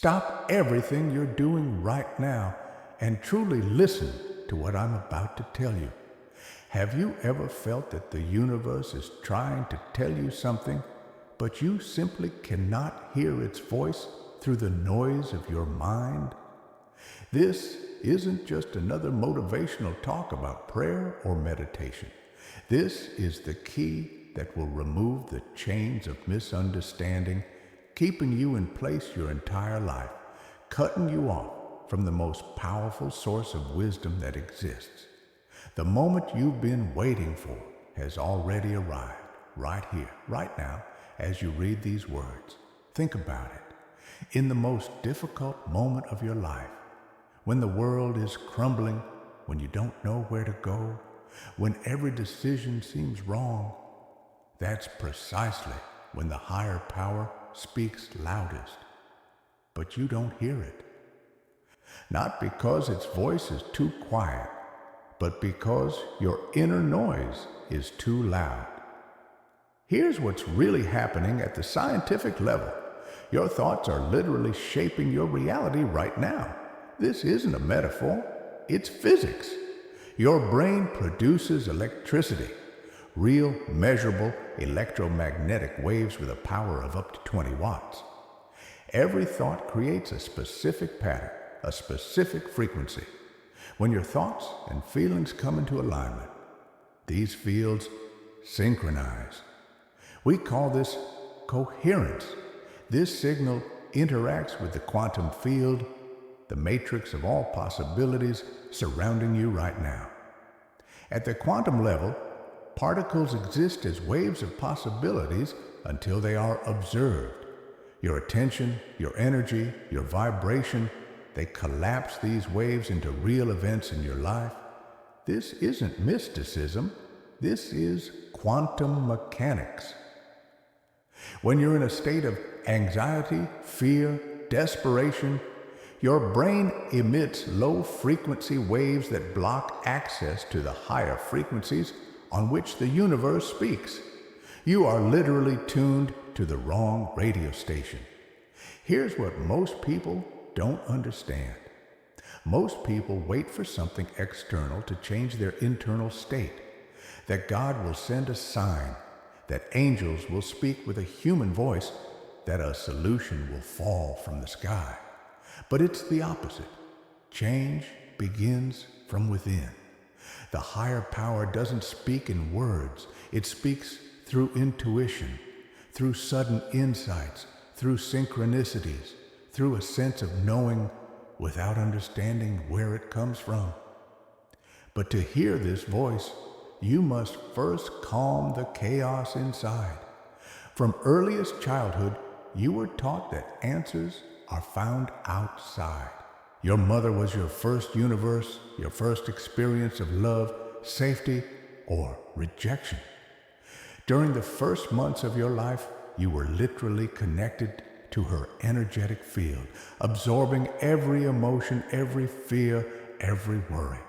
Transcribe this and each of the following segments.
Stop everything you're doing right now and truly listen to what I'm about to tell you. Have you ever felt that the universe is trying to tell you something, but you simply cannot hear its voice through the noise of your mind? This isn't just another motivational talk about prayer or meditation. This is the key that will remove the chains of misunderstanding, keeping you in place your entire life, cutting you off from the most powerful source of wisdom that exists. The moment you've been waiting for has already arrived, right here, right now, as you read these words. Think about it. In the most difficult moment of your life, when the world is crumbling, when you don't know where to go, when every decision seems wrong, that's precisely when the higher power speaks loudest. But you don't hear it. Not because its voice is too quiet, but because your inner noise is too loud. Here's what's really happening at the scientific level. Your thoughts are literally shaping your reality right now. This isn't a metaphor, it's physics. Your brain produces electricity, real, measurable electromagnetic waves with a power of up to 20 watts. Every thought creates a specific pattern, a specific frequency. When your thoughts and feelings come into alignment, these fields synchronize. We call this coherence. This signal interacts with the quantum field, the matrix of all possibilities surrounding you right now. At the quantum level, particles exist as waves of possibilities until they are observed. Your attention, your energy, your vibration, they collapse these waves into real events in your life. This isn't mysticism. This is quantum mechanics. When you're in a state of anxiety, fear, desperation, your brain emits low-frequency waves that block access to the higher frequencies on which the universe speaks. You are literally tuned to the wrong radio station. Here's what most people don't understand. Most people wait for something external to change their internal state, that God will send a sign, that angels will speak with a human voice, that a solution will fall from the sky. But it's the opposite. Change begins from within. The higher power doesn't speak in words. It speaks through intuition, through sudden insights, through synchronicities, through a sense of knowing without understanding where it comes from. But to hear this voice, you must first calm the chaos inside. From earliest childhood, you were taught that answers are found outside. Your mother was your first universe, your first experience of love, safety, or rejection. During the first months of your life, you were literally connected to her energetic field, absorbing every emotion, every fear, every worry.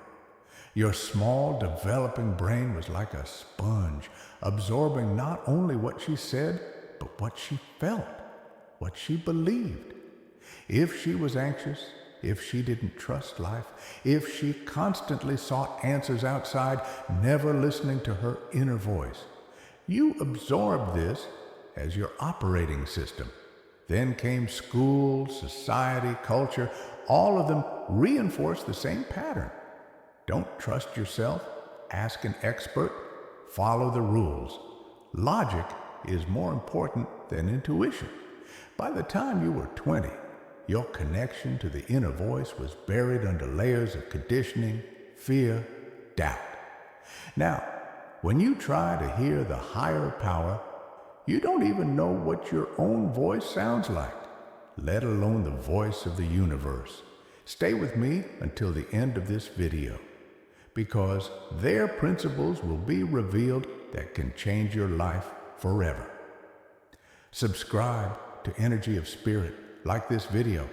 Your small, developing brain was like a sponge, absorbing not only what she said, but what she felt, what she believed. If she was anxious, if she didn't trust life, if she constantly sought answers outside, never listening to her inner voice, you absorbed this as your operating system. Then came school, society, culture. All of them reinforced the same pattern. Don't trust yourself. Ask an expert. Follow the rules. Logic is more important than intuition. By the time you were 20, your connection to the inner voice was buried under layers of conditioning, fear, doubt. Now, when you try to hear the higher power, you don't even know what your own voice sounds like, let alone the voice of the universe. Stay with me until the end of this video, because their principles will be revealed that can change your life forever. Subscribe to Energy of Spirit, like this video,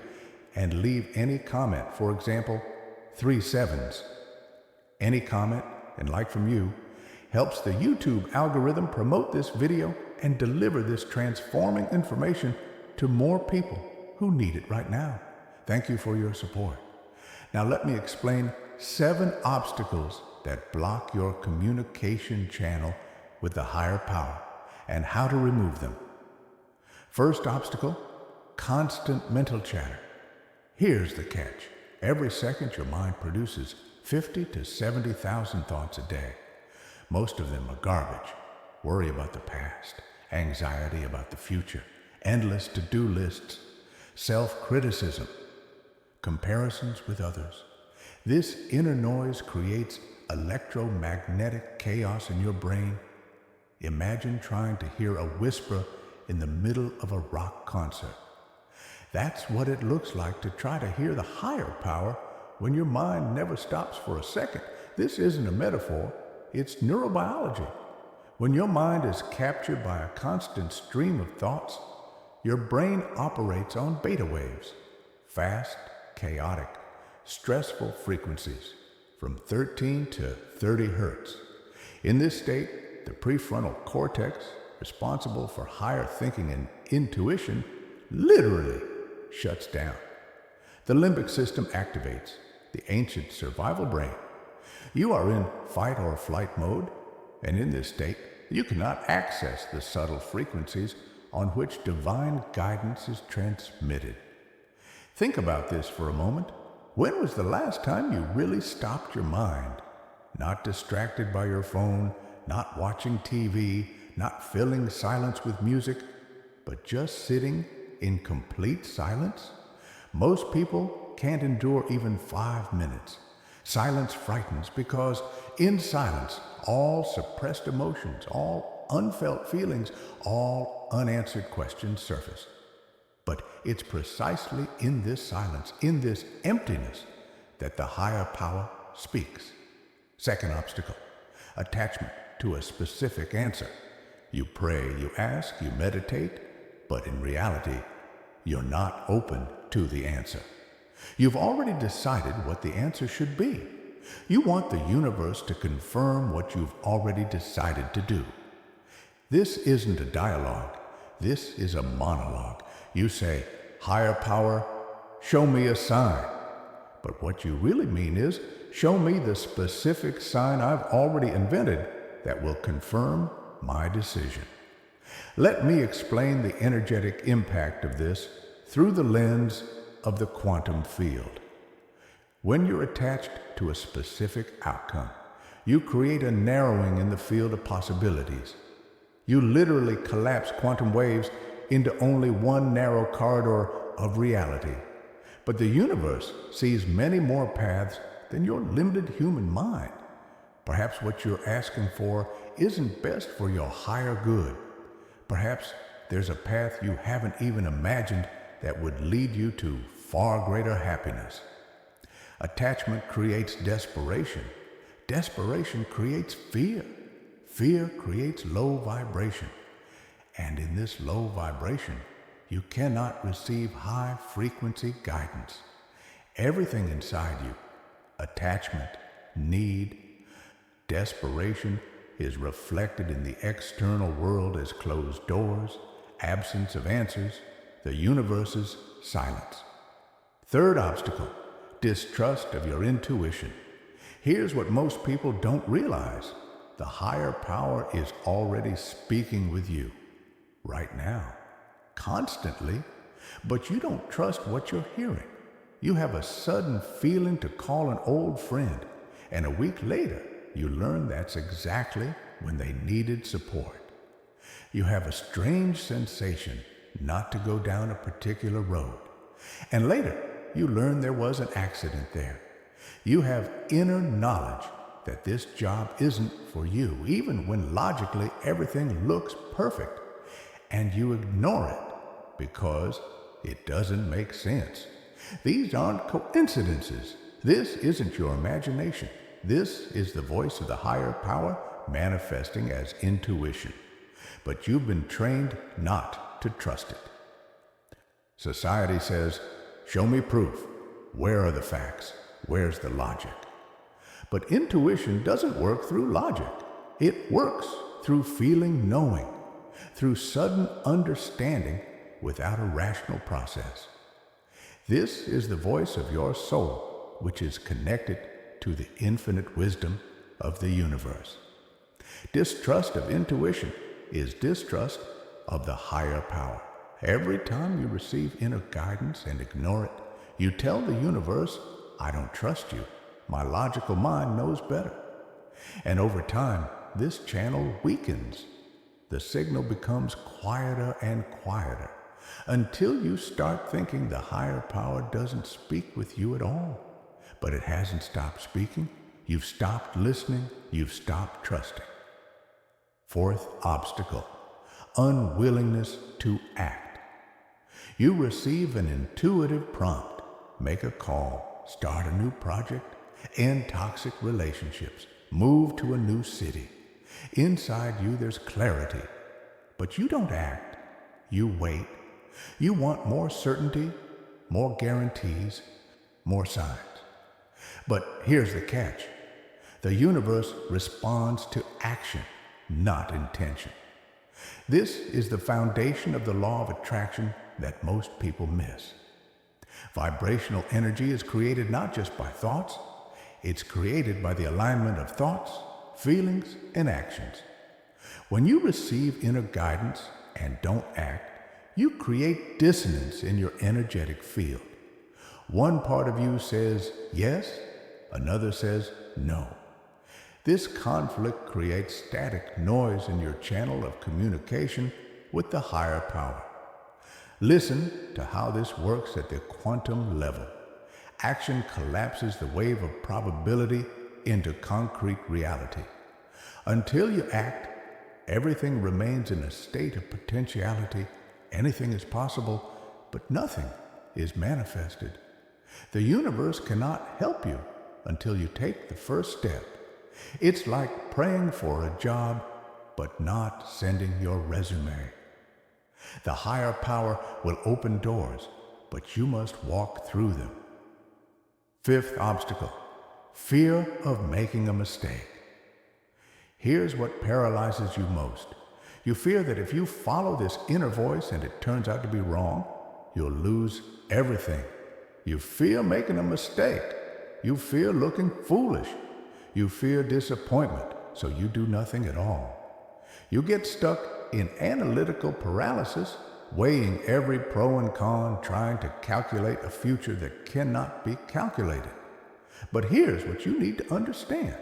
and leave any comment. For example, 3 sevens. Any comment and like from you helps the YouTube algorithm promote this video and deliver this transforming information to more people. who need it right now. Thank you for your support. Now let me explain 7 obstacles that block your communication channel with the higher power and how to remove them. First obstacle, constant mental chatter. Here's the catch. Every second your mind produces 50 to 70,000 thoughts a day. Most of them are garbage. Worry about the past, anxiety about the future, endless to-do lists, self-criticism, comparisons with others. This inner noise creates electromagnetic chaos in your brain. Imagine trying to hear a whisper in the middle of a rock concert. That's what it looks like to try to hear the higher power when your mind never stops for a second. This isn't a metaphor, it's neurobiology. When your mind is captured by a constant stream of thoughts, your brain operates on beta waves, fast, chaotic, stressful frequencies from 13 to 30 hertz. In this state, the prefrontal cortex, responsible for higher thinking and intuition, literally shuts down. The limbic system activates, the ancient survival brain. You are in fight or flight mode, and in this state, you cannot access the subtle frequencies on which divine guidance is transmitted. Think about this for a moment. When was the last time you really stopped your mind? Not distracted by your phone, not watching TV, not filling silence with music, but just sitting in complete silence? Most people can't endure even 5 minutes. Silence frightens because in silence, all suppressed emotions, all unfelt feelings, all unanswered questions surface. But it's precisely in this silence, in this emptiness, that the higher power speaks. Second obstacle, attachment to a specific answer. You pray, you ask, you meditate, but in reality, you're not open to the answer. You've already decided what the answer should be. You want the universe to confirm what you've already decided to do. This isn't a dialogue. This is a monologue. You say, higher power, show me a sign. But what you really mean is, show me the specific sign I've already invented that will confirm my decision. Let me explain the energetic impact of this through the lens of the quantum field. When you're attached to a specific outcome, you create a narrowing in the field of possibilities. You literally collapse quantum waves into only one narrow corridor of reality. But the universe sees many more paths than your limited human mind. Perhaps what you're asking for isn't best for your higher good. Perhaps there's a path you haven't even imagined that would lead you to far greater happiness. Attachment creates desperation. Desperation creates fear. Fear creates low vibration. And in this low vibration, you cannot receive high frequency guidance. Everything inside you, attachment, need, desperation, is reflected in the external world as closed doors, absence of answers, the universe's silence. Third obstacle, distrust of your intuition. Here's what most people don't realize. The higher power is already speaking with you right now, constantly, but you don't trust what you're hearing. You have a sudden feeling to call an old friend, and a week later, you learn that's exactly when they needed support. You have a strange sensation not to go down a particular road, and later, you learn there was an accident there. You have inner knowledge that this job isn't for you, even when logically everything looks perfect, and you ignore it because it doesn't make sense. These aren't coincidences. This isn't your imagination. This is the voice of the higher power manifesting as intuition. But you've been trained not to trust it. Society says, show me proof. Where are the facts? Where's the logic? But intuition doesn't work through logic. It works through feeling knowing, through sudden understanding without a rational process. This is the voice of your soul, which is connected to the infinite wisdom of the universe. Distrust of intuition is distrust of the higher power. Every time you receive inner guidance and ignore it, you tell the universe, I don't trust you. My logical mind knows better. And over time, this channel weakens. The signal becomes quieter and quieter until you start thinking the higher power doesn't speak with you at all. But it hasn't stopped speaking. You've stopped listening. You've stopped trusting. Fourth obstacle, unwillingness to act. You receive an intuitive prompt. Make a call, start a new project, end toxic relationships, move to a new city. Inside you there's clarity, but you don't act. You wait. You want more certainty, more guarantees, more signs. But here's the catch. The universe responds to action, not intention. This is the foundation of the law of attraction that most people miss. Vibrational energy is created not just by thoughts, it's created by the alignment of thoughts, feelings, and actions. When you receive inner guidance and don't act, you create dissonance in your energetic field. One part of you says yes, another says no. This conflict creates static noise in your channel of communication with the higher power. Listen to how this works at the quantum level. Action collapses the wave of probability into concrete reality. Until you act, everything remains in a state of potentiality. Anything is possible, but nothing is manifested. The universe cannot help you until you take the first step. It's like praying for a job, but not sending your resume. The higher power will open doors, but you must walk through them. Fifth obstacle, fear of making a mistake. Here's what paralyzes you most. You fear that if you follow this inner voice and it turns out to be wrong, you'll lose everything. You fear making a mistake. You fear looking foolish. You fear disappointment, so you do nothing at all. You get stuck in analytical paralysis, weighing every pro and con, trying to calculate a future that cannot be calculated. But here's what you need to understand.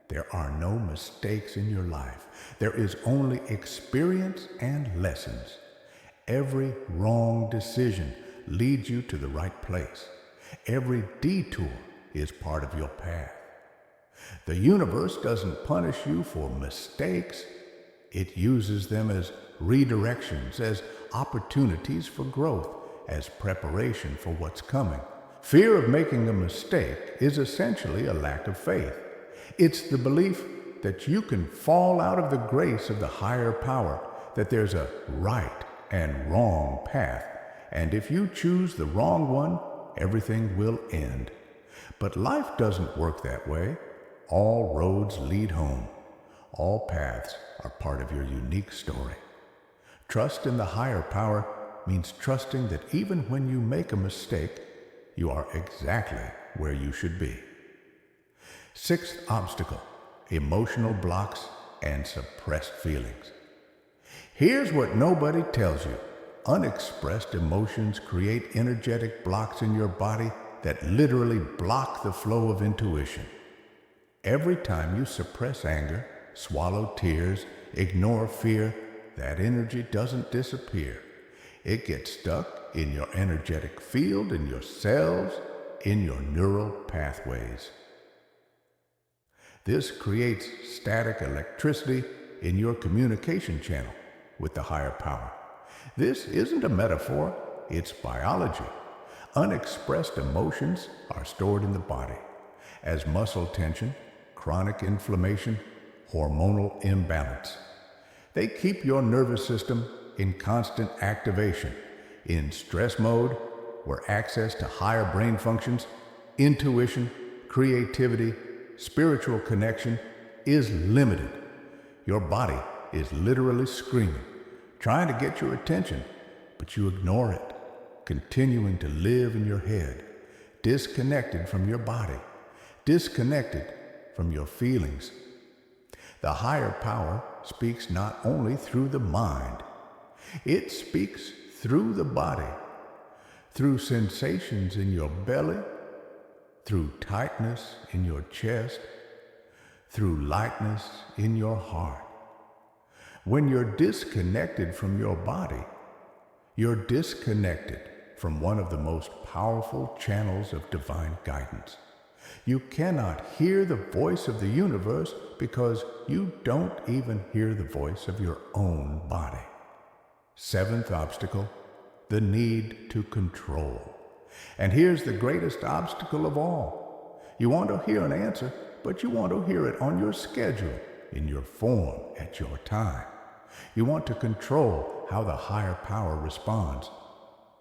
There are no mistakes in your life. There is only experience and lessons. Every wrong decision leads you to the right place. Every detour is part of your path. The universe doesn't punish you for mistakes. It uses them as redirections, as opportunities for growth, as preparation for what's coming. Fear of making a mistake is essentially a lack of faith. It's the belief that you can fall out of the grace of the higher power, that there's a right and wrong path, and if you choose the wrong one, everything will end. But life doesn't work that way. All roads lead home. All paths are part of your unique story. Trust in the higher power means trusting that even when you make a mistake, you are exactly where you should be. Sixth obstacle, emotional blocks and suppressed feelings. Here's what nobody tells you. Unexpressed emotions create energetic blocks in your body that literally block the flow of intuition. Every time you suppress anger, swallow tears, ignore fear, that energy doesn't disappear. It gets stuck in your energetic field, in your cells, in your neural pathways. This creates static electricity in your communication channel with the higher power. This isn't a metaphor, it's biology. Unexpressed emotions are stored in the body as muscle tension, chronic inflammation, hormonal imbalance. They keep your nervous system in constant activation, in stress mode, where access to higher brain functions, intuition, creativity, spiritual connection is limited. Your body is literally screaming, trying to get your attention, but you ignore it. continuing to live in your head, disconnected from your body, disconnected from your feelings. The higher power speaks not only through the mind, it speaks through the body, through sensations in your belly, through tightness in your chest, through lightness in your heart. When you're disconnected from your body, you're disconnected from one of the most powerful channels of divine guidance. You cannot hear the voice of the universe because you don't even hear the voice of your own body. Seventh obstacle, the need to control. And here's the greatest obstacle of all. You want to hear an answer, but you want to hear it on your schedule, in your form, at your time. You want to control how the higher power responds.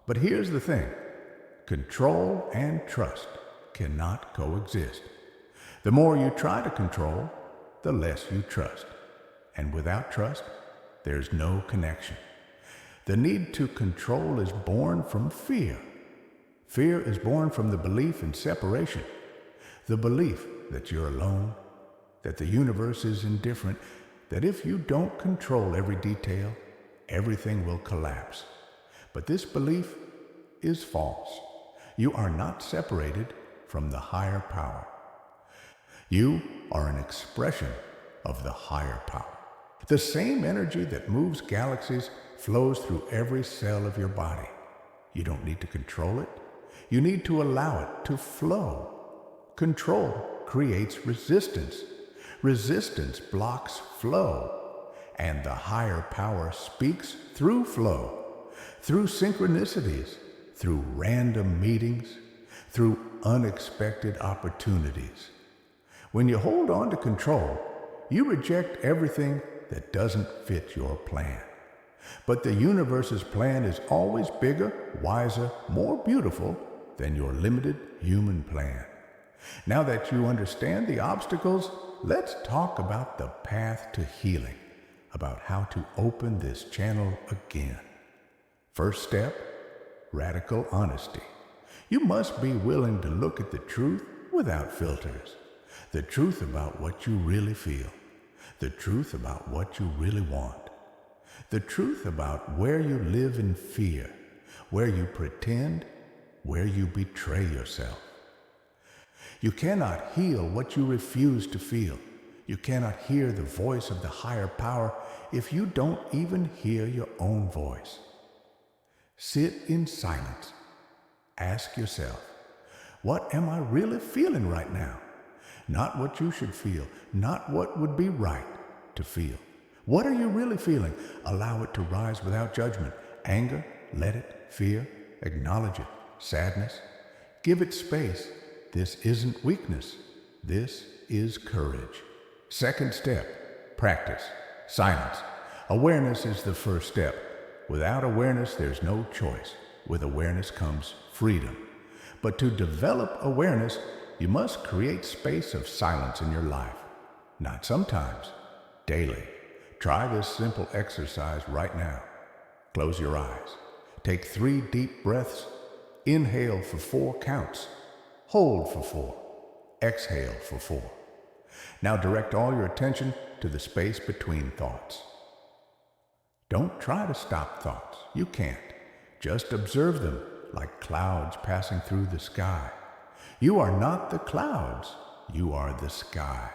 But here's the thing, control and trust cannot coexist. The more you try to control, the less you trust. And without trust, there's no connection. The need to control is born from fear. Fear is born from the belief in separation, the belief that you're alone, that the universe is indifferent, that if you don't control every detail, everything will collapse. But this belief is false. You are not separated from the higher power. You are an expression of the higher power. The same energy that moves galaxies flows through every cell of your body. You don't need to control it. You need to allow it to flow. Control creates resistance. Resistance blocks flow. And the higher power speaks through flow, through synchronicities, through random meetings, through unexpected opportunities. When you hold on to control, you reject everything that doesn't fit your plan. But the universe's plan is always bigger, wiser, more beautiful than your limited human plan. Now that you understand the obstacles, let's talk about the path to healing, about how to open this channel again. First step, radical honesty. You must be willing to look at the truth without filters. The truth about what you really feel. The truth about what you really want. The truth about where you live in fear, where you pretend, where you betray yourself. You cannot heal what you refuse to feel. You cannot hear the voice of the higher power if you don't even hear your own voice. Sit in silence. Ask yourself, what am I really feeling right now? Not what you should feel, not what would be right to feel. What are you really feeling? Allow it to rise without judgment. Anger, let it. Fear, acknowledge it. Sadness, give it space. This isn't weakness. This is courage. Second step, practice. Silence. Awareness is the first step. Without awareness, there's no choice. With awareness comes freedom. But to develop awareness, you must create space of silence in your life. Not sometimes, daily. Try this simple exercise right now. Close your eyes. Take 3 deep breaths. Inhale for 4 counts. Hold for 4. Exhale for 4. Now direct all your attention to the space between thoughts. Don't try to stop thoughts. You can't. Just observe them like clouds passing through the sky. You are not the clouds. You are the sky.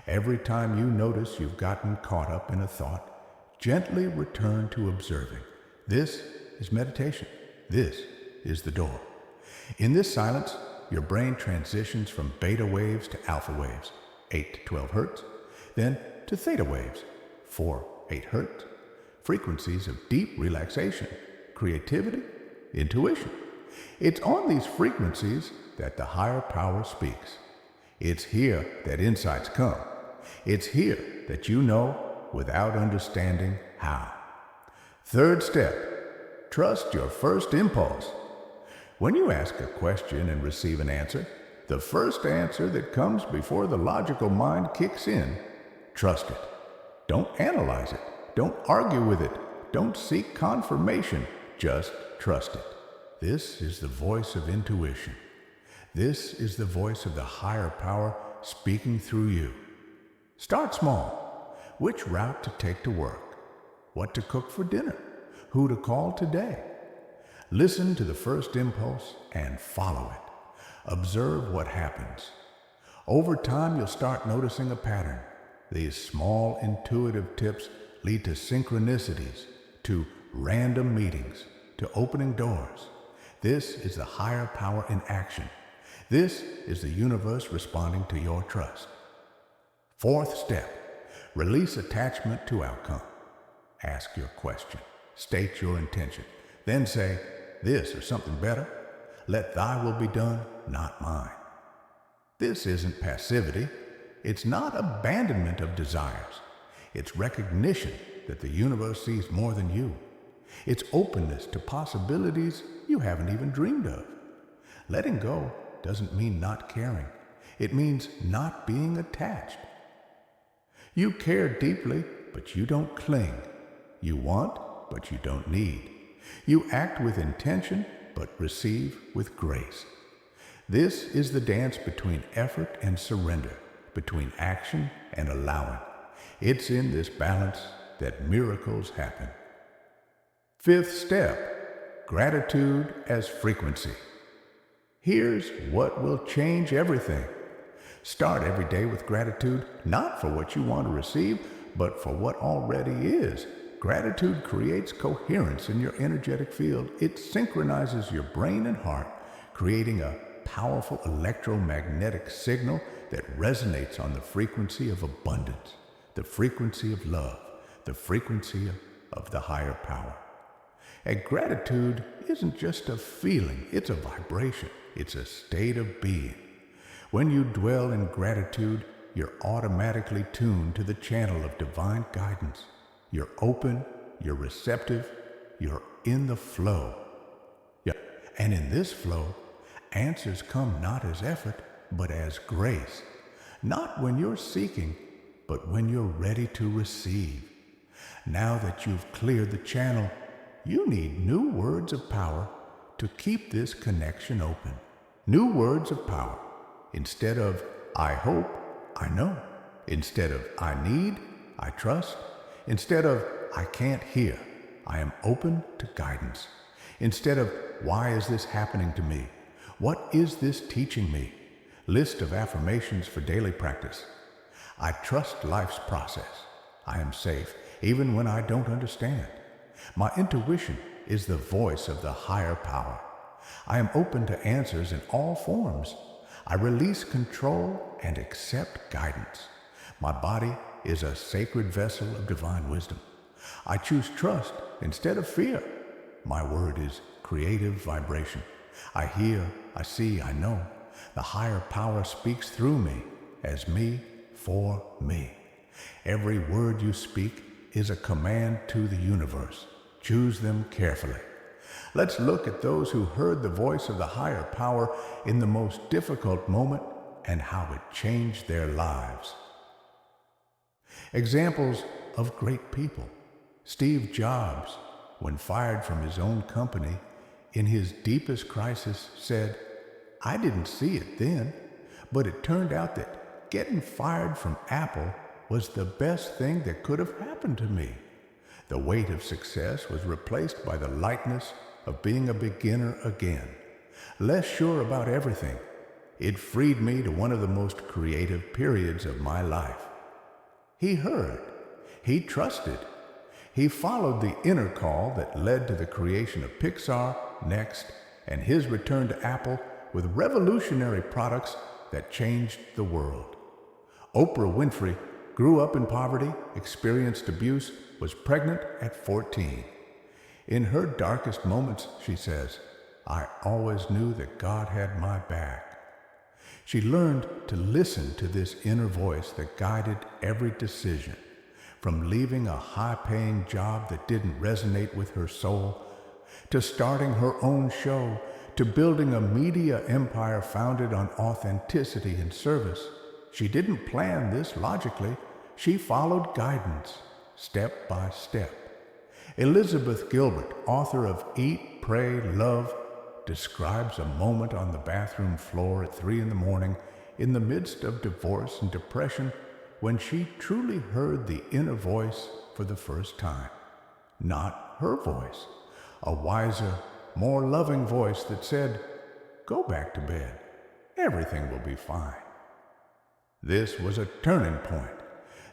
Every time you notice you've gotten caught up in a thought, gently return to observing. This is meditation. This is the door. In this silence, your brain transitions from beta waves to alpha waves, 8 to 12 hertz, then to theta waves, 4, 8 hertz, frequencies of deep relaxation, creativity, intuition. It's on these frequencies that the higher power speaks. It's here that insights come. It's here that you know without understanding how. Third step, trust your first impulse. When you ask a question and receive an answer, the first answer that comes before the logical mind kicks in, trust it. Don't analyze it. Don't argue with it. Don't seek confirmation. Just trust it. This is the voice of intuition. This is the voice of the higher power speaking through you. Start small. Which route to take to work? What to cook for dinner? Who to call today? Listen to the first impulse and follow it. Observe what happens. Over time, you'll start noticing a pattern. These small intuitive tips lead to synchronicities, to random meetings, to opening doors. This is the higher power in action. This is the universe responding to your trust. Fourth step, release attachment to outcome. Ask your question. State your intention. Then say, this or something better. Let thy will be done, not mine. This isn't passivity. It's not abandonment of desires. It's recognition that the universe sees more than you. It's openness to possibilities you haven't even dreamed of. Letting go doesn't mean not caring. It means not being attached. You care deeply, but you don't cling. You want, but you don't need. You act with intention, but receive with grace. This is the dance between effort and surrender, between action and allowing. It's in this balance that miracles happen. Fifth step, gratitude as frequency. Here's what will change everything. Start every day with gratitude, not for what you want to receive, but for what already is. Gratitude creates coherence in your energetic field. It synchronizes your brain and heart, creating a powerful electromagnetic signal that resonates on the frequency of abundance, the frequency of love, the frequency of the higher power. And gratitude isn't just a feeling, it's a vibration. It's a state of being. When you dwell in gratitude, you're automatically tuned to the channel of divine guidance. You're open, you're receptive, you're in the flow. Yeah. And in this flow, answers come not as effort, but as grace. Not when you're seeking, but when you're ready to receive. Now that you've cleared the channel, you need new words of power to keep this connection open. New words of power. Instead of I hope, I know. Instead of I need, I trust. Instead of I can't hear, I am open to guidance. Instead of why is this happening to me? What is this teaching me? List of affirmations for daily practice. I trust life's process. I am safe even when I don't understand. My intuition is the voice of the higher power. I am open to answers in all forms. I release control and accept guidance. My body is a sacred vessel of divine wisdom. I choose trust instead of fear. My word is creative vibration. I hear, I see, I know. The higher power speaks through me, as me, for me. Every word you speak is a command to the universe. Choose them carefully. Let's look at those who heard the voice of the higher power in the most difficult moment and how it changed their lives. Examples of great people. Steve Jobs, when fired from his own company, in his deepest crisis said, I didn't see it then, but it turned out that getting fired from Apple was the best thing that could have happened to me. The weight of success was replaced by the lightness of being a beginner again, less sure about everything. It freed me to one of the most creative periods of my life. He heard, he trusted, he followed the inner call that led to the creation of Pixar, Next, and his return to Apple with revolutionary products that changed the world. Oprah Winfrey grew up in poverty, experienced abuse, was pregnant at 14. In her darkest moments, she says, I always knew that God had my back. She learned to listen to this inner voice that guided every decision, from leaving a high-paying job that didn't resonate with her soul, to starting her own show, to building a media empire founded on authenticity and service. She didn't plan this logically. She followed guidance, step by step. Elizabeth Gilbert, author of Eat, Pray, Love, describes a moment on the bathroom floor at 3 in the morning in the midst of divorce and depression when she truly heard the inner voice for the first time. Not her voice, a wiser, more loving voice that said, "Go back to bed. Everything will be fine." This was a turning point,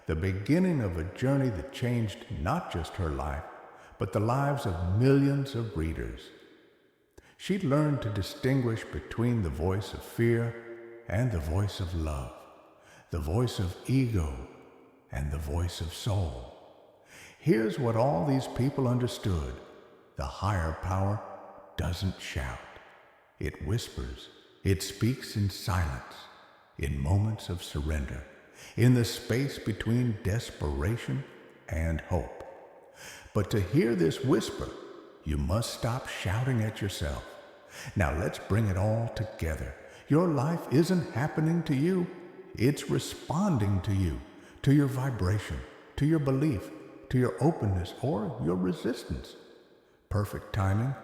the beginning of a journey that changed not just her life, but the lives of millions of readers. She learned to distinguish between the voice of fear and the voice of love, the voice of ego and the voice of soul. Here's what all these people understood. The higher power doesn't shout. It whispers. It speaks in silence, in moments of surrender, in the space between desperation and hope. But to hear this whisper, you must stop shouting at yourself. Now let's bring it all together. Your life isn't happening to you. It's responding to you, to your vibration, to your belief, to your openness or your resistance. Perfect timing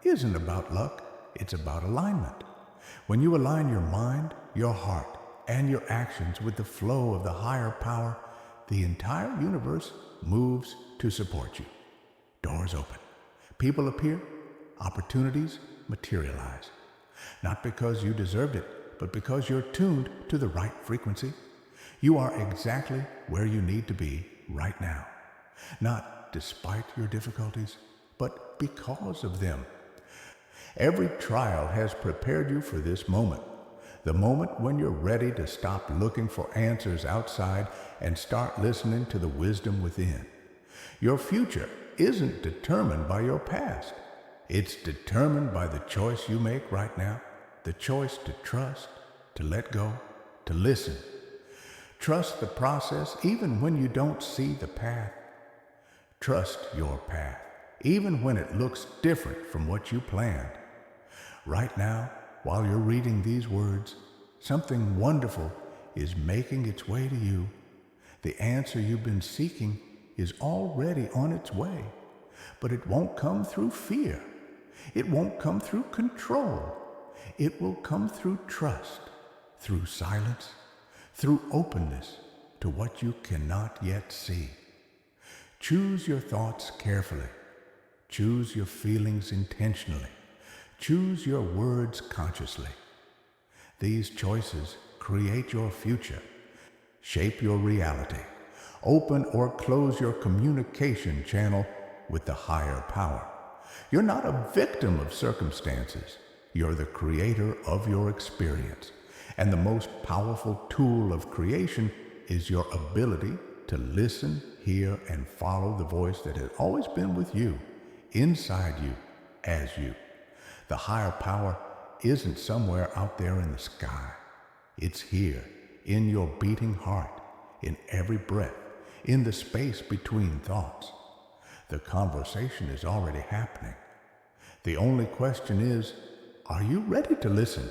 isn't about luck. It's about alignment. When you align your mind, your heart, and your actions with the flow of the higher power, the entire universe moves to support you. Doors open. People appear. Opportunities materialize. Not because you deserved it, but because you're tuned to the right frequency. You are exactly where you need to be right now. Not despite your difficulties, but because of them. Every trial has prepared you for this moment. The moment when you're ready to stop looking for answers outside and start listening to the wisdom within. Your future isn't determined by your past. It's determined by the choice you make right now, the choice to trust, to let go, to listen. Trust the process even when you don't see the path. Trust your path, even when it looks different from what you planned. Right now, while you're reading these words, something wonderful is making its way to you. The answer you've been seeking is already on its way, but it won't come through fear. It won't come through control. It will come through trust, through silence, through openness to what you cannot yet see. Choose your thoughts carefully. Choose your feelings intentionally. Choose your words consciously. These choices create your future, shape your reality, open or close your communication channel with the higher power. You're not a victim of circumstances. You're the creator of your experience. And the most powerful tool of creation is your ability to listen, hear, and follow the voice that has always been with you, inside you, as you. The higher power isn't somewhere out there in the sky. It's here, in your beating heart, in every breath, in the space between thoughts. The conversation is already happening. The only question is, are you ready to listen?